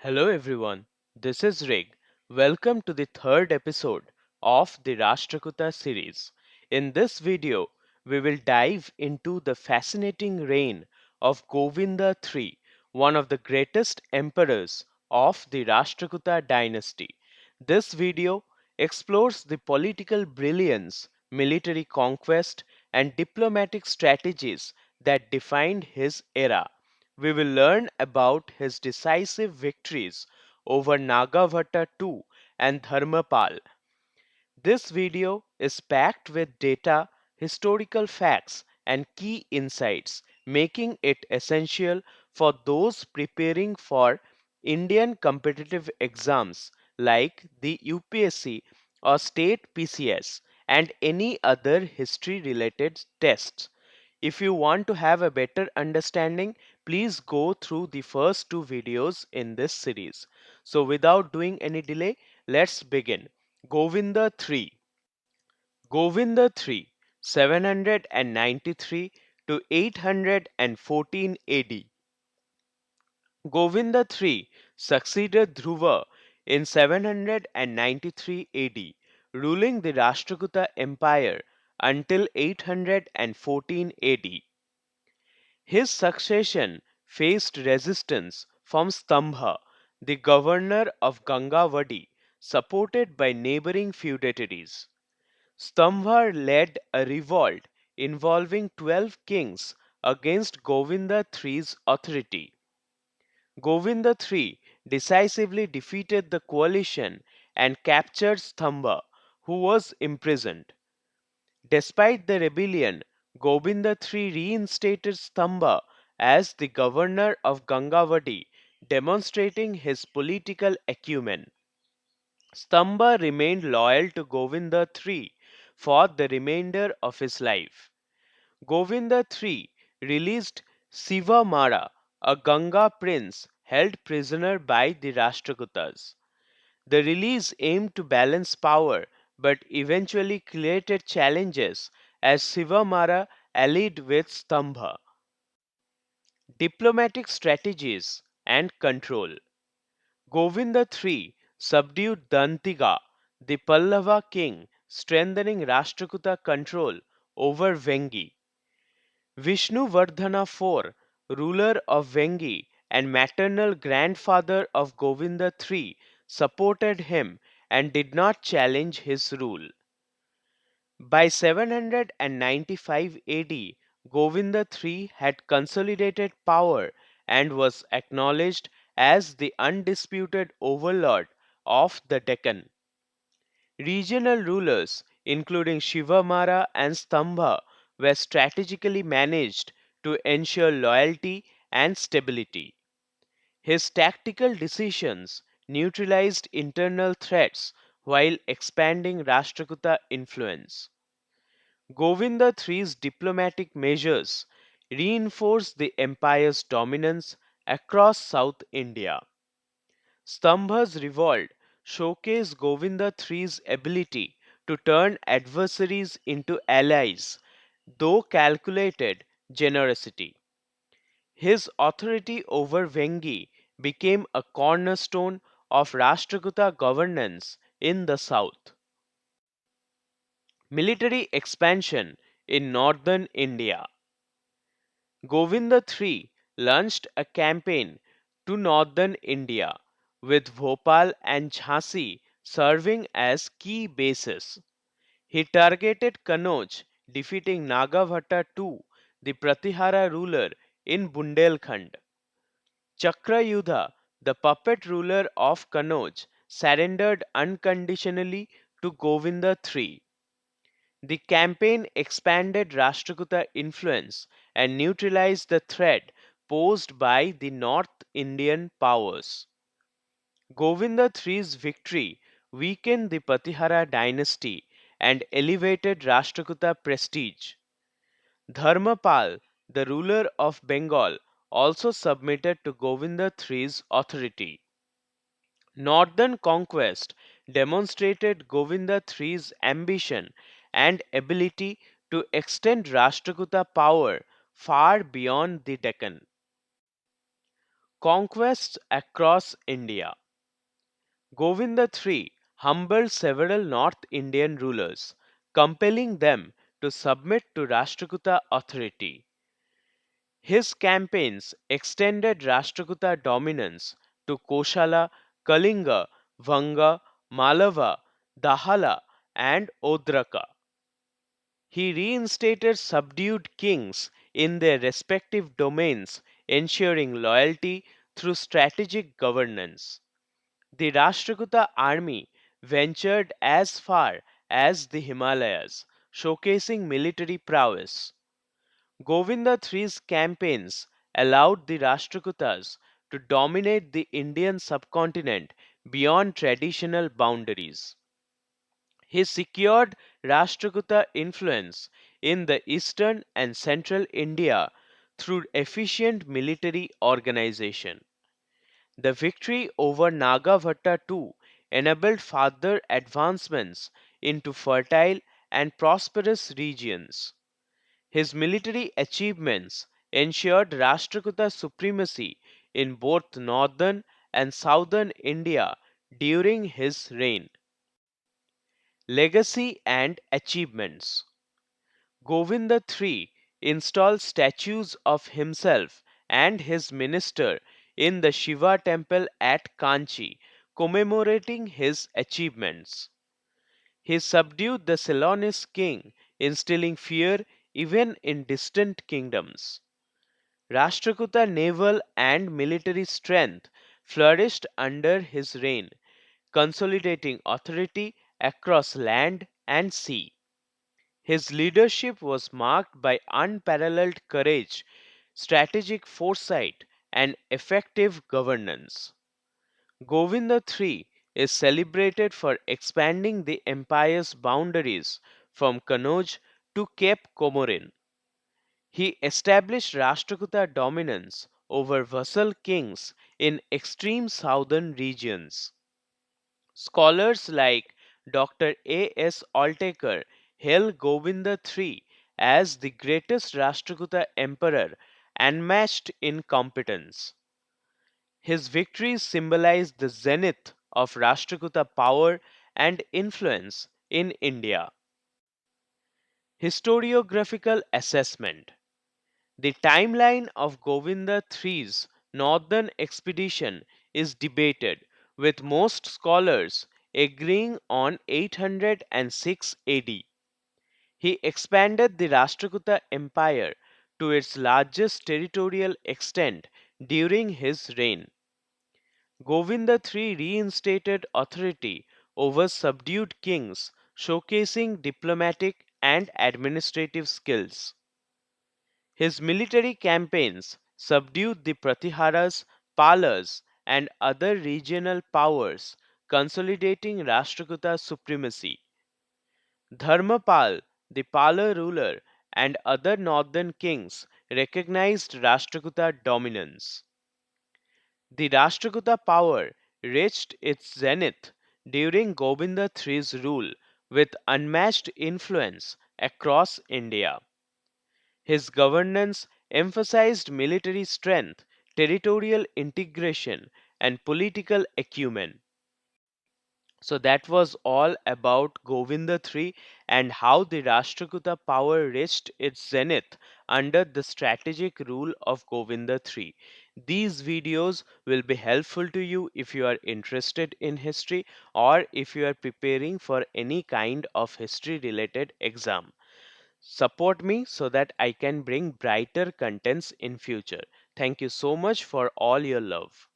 Hello everyone, this is Rig. Welcome to the third episode of the Rashtrakuta series. In this video, we will dive into the fascinating reign of Govinda III, one of the greatest emperors of the Rashtrakuta dynasty. This video explores the political brilliance, military conquest, and diplomatic strategies that defined his era. We will learn about his decisive victories over Nagabhata II and Dharmapala. This video is packed with data, historical facts, and key insights, making it essential for those preparing for Indian competitive exams like the UPSC or state PCS and any other history related tests. If you want to have a better understanding, please go through the first two videos in this series. So, without doing any delay, let's begin. Govinda III. Govinda III, 793 to 814 AD. Govinda III succeeded Dhruva in 793 AD, ruling the Rashtrakuta Empire until 814 AD. His succession faced resistance from Stambha, the governor of Gangavadi, supported by neighboring feudatories. Stambha led a revolt involving 12 kings against Govinda III's authority. Govinda III decisively defeated the coalition and captured Stambha, who was imprisoned. Despite the rebellion, Govinda III reinstated Stambha as the governor of Gangavadi, demonstrating his political acumen. Stambha remained loyal to Govinda III for the remainder of his life. Govinda III released Siva, a Ganga prince held prisoner by the Rashtrakutas. The release aimed to balance power but eventually created challenges as Siva allied with Stambha. Diplomatic strategies and control. Govinda III subdued Dantiga, the Pallava king, strengthening Rashtrakuta control over Vengi. Vishnuvardhana IV, ruler of Vengi and maternal grandfather of Govinda III, supported him and did not challenge his rule. By 795 AD, Govinda III had consolidated power and was acknowledged as the undisputed overlord of the Deccan. Regional rulers, including Shivamara and Stambha, were strategically managed to ensure loyalty and stability. His tactical decisions neutralized internal threats while expanding Rashtrakuta influence. Govinda III's diplomatic measures reinforced the empire's dominance across South India. Stambha's revolt showcased Govinda III's ability to turn adversaries into allies, though calculated generosity. His authority over Vengi became a cornerstone of Rashtrakuta governance in the south. Military expansion in northern India. Govinda III launched a campaign to northern India, with Bhopal and Jhansi serving as key bases. He targeted Kanauj, defeating Nagabhata II, the Pratihara ruler in Bundelkhand. Chakrayudha, the puppet ruler of Kanauj, surrendered unconditionally to Govinda III. The campaign expanded Rashtrakuta influence and neutralized the threat posed by the North Indian powers. Govinda III's victory weakened the Patihara dynasty and elevated Rashtrakuta prestige. Dharmapal, the ruler of Bengal, also submitted to Govinda III's authority. Northern conquest demonstrated Govinda III's ambition and ability to extend Rashtrakuta power far beyond the Deccan. Conquests across India. Govinda III humbled several North Indian rulers, compelling them to submit to Rashtrakuta authority. His campaigns extended Rashtrakuta dominance to Koshala, Kalinga, Vanga, Malava, Dahala, and Odraka. He reinstated subdued kings in their respective domains, ensuring loyalty through strategic governance. The Rashtrakuta army ventured as far as the Himalayas, showcasing military prowess. Govinda III's campaigns allowed the Rashtrakutas to dominate the Indian subcontinent beyond traditional boundaries. He secured Rashtrakuta influence in the eastern and central India through efficient military organization. The victory over Nagabhata II enabled further advancements into fertile and prosperous regions. His military achievements ensured Rashtrakuta supremacy in both northern and southern India during his reign. Legacy and achievements. Govinda III installed statues of himself and his minister in the Siva temple at Kanchi, commemorating his achievements. He subdued the Ceylonese king, instilling fear even in distant kingdoms. Rashtrakuta naval and military strength flourished under his reign, consolidating authority across land and sea. His leadership was marked by unparalleled courage, strategic foresight, and effective governance. Govinda III is celebrated for expanding the empire's boundaries from Kanauj to Cape Comorin. He established Rashtrakuta dominance over vassal kings in extreme southern regions. Scholars like Dr. A. S. Altekar hail Govinda III as the greatest Rashtrakuta emperor unmatched in competence. His victories symbolize the zenith of Rashtrakuta power and influence in India. Historiographical assessment. The timeline of Govinda III's northern expedition is debated, with most scholars agreeing on 806 AD. He expanded the Rashtrakuta Empire to its largest territorial extent during his reign. Govinda III reinstated authority over subdued kings, showcasing diplomatic and administrative skills. His military campaigns subdued the Pratiharas, Palas, and other regional powers, consolidating Rashtrakuta supremacy. Dharmapal, the Pala ruler, and other northern kings recognized Rashtrakuta dominance. The Rashtrakuta power reached its zenith during Govinda III's rule with unmatched influence across India. His governance emphasized military strength, territorial integration, and political acumen. So that was all about Govinda III and how the Rashtrakuta power reached its zenith under the strategic rule of Govinda III. These videos will be helpful to you if you are interested in history or if you are preparing for any kind of history related exam. Support me so that I can bring brighter contents in future. Thank you so much for all your love.